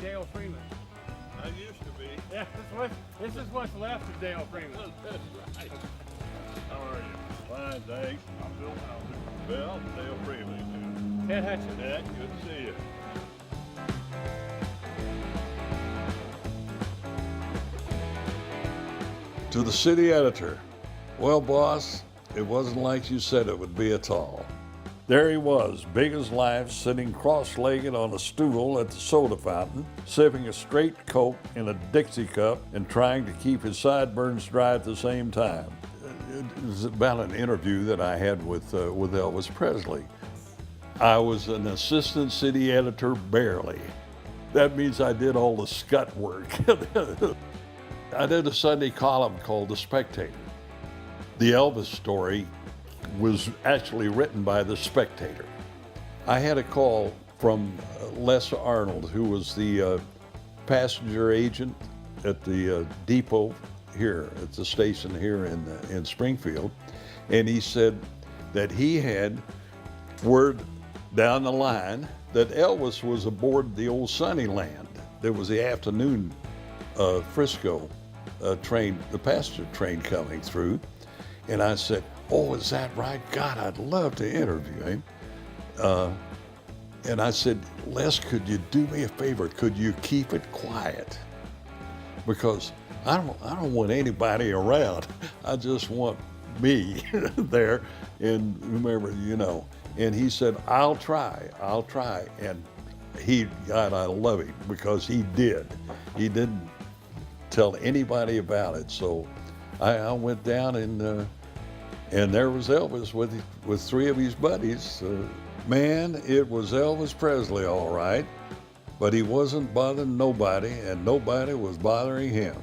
Dale Freeman. I used to be. Yeah, this is what's left of Dale Freeman. That's right. How are you? Fine, thanks. I'm Bill Hauser. Bill, Dale Freeman. Ted Hutchins. Ted, good to see you. To the city editor. Well, boss, it wasn't like you said it would be at all. There he was, big as life, sitting cross-legged on a stool at the soda fountain, sipping a straight Coke in a Dixie cup and trying to keep his sideburns dry at the same time. It was about an interview that I had with Elvis Presley. I was an assistant city editor barely. That means I did all the scut work. I did a Sunday column called The Spectator. The Elvis story was actually written by the Spectator. I had a call from Les Arnold, who was the passenger agent at the depot here, at the station here in Springfield, and he said that he had word down the line that Elvis was aboard the old Sunnyland. There was the afternoon Frisco train, the passenger train coming through, and I said, "Oh, is that right? God, I'd love to interview him." And I said, "Les, could you do me a favor? Could you keep it quiet? Because I don't want anybody around. I just want me there and whomever, you know." And he said, I'll try. And God, I love him because he did. He didn't tell anybody about it. So I went down and there was Elvis with three of his buddies. Man, it was Elvis Presley, all right, but he wasn't bothering nobody, and nobody was bothering him.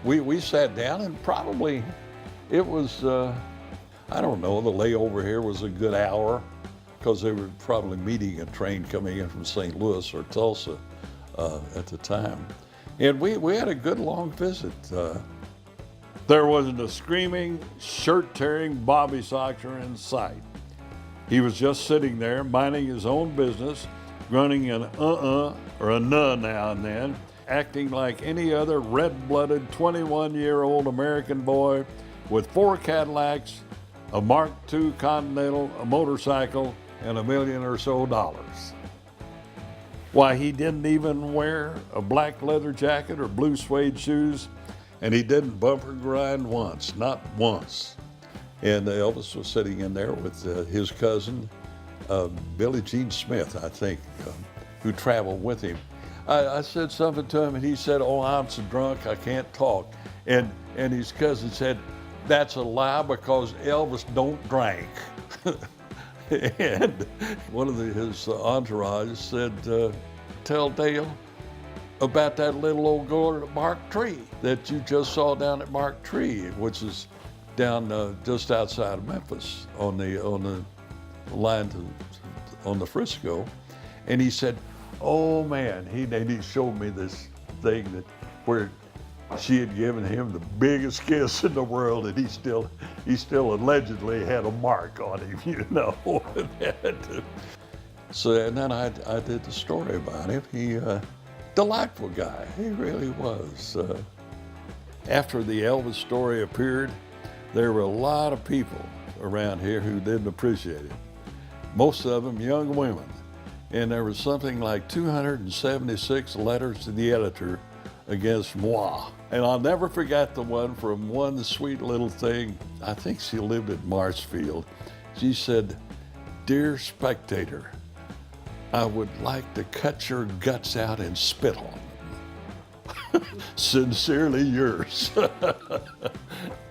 We sat down, and probably it was, I don't know, the layover here was a good hour, because they were probably meeting a train coming in from St. Louis or Tulsa at the time. And we had a good long visit. There wasn't a screaming, shirt-tearing Bobby Soxer in sight. He was just sitting there, minding his own business, grunting an or a nuh now and then, acting like any other red-blooded 21-year-old American boy with 4 Cadillacs, a Mark II Continental, a motorcycle, and $1 million or so. Why, he didn't even wear a black leather jacket or blue suede shoes, and he didn't bumper grind once, not once. And Elvis was sitting in there with his cousin, Billie Jean Smith, I think, who traveled with him. I said something to him, and he said, "Oh, I'm so drunk, I can't talk." And his cousin said, "That's a lie, because Elvis don't drink." And one of his entourage said, "Tell Dale about that little old girl at Mark Tree that you just saw down at Mark Tree," which is down just outside of Memphis on the line on the Frisco. And he said, "Oh man," he showed me this thing where she had given him the biggest kiss in the world, and he still allegedly had a mark on him, you know. So, and then I did the story about him. He delightful guy, he really was. After the Elvis story appeared, there were a lot of people around here who didn't appreciate it. Most of them young women. And there was something like 276 letters to the editor against moi. And I'll never forget the one from one sweet little thing. I think she lived at Marshfield. She said, "Dear Spectator, I would like to cut your guts out and spit on them. Sincerely yours."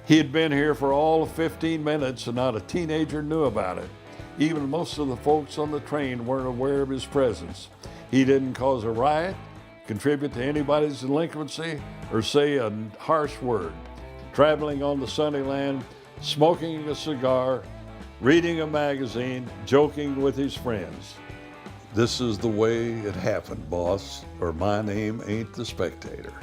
He had been here for all of 15 minutes and not a teenager knew about it. Even most of the folks on the train weren't aware of his presence. He didn't cause a riot, contribute to anybody's delinquency, or say a harsh word. Traveling on the Sunnyland, smoking a cigar, reading a magazine, joking with his friends. This is the way it happened, boss, or my name ain't the Spectator.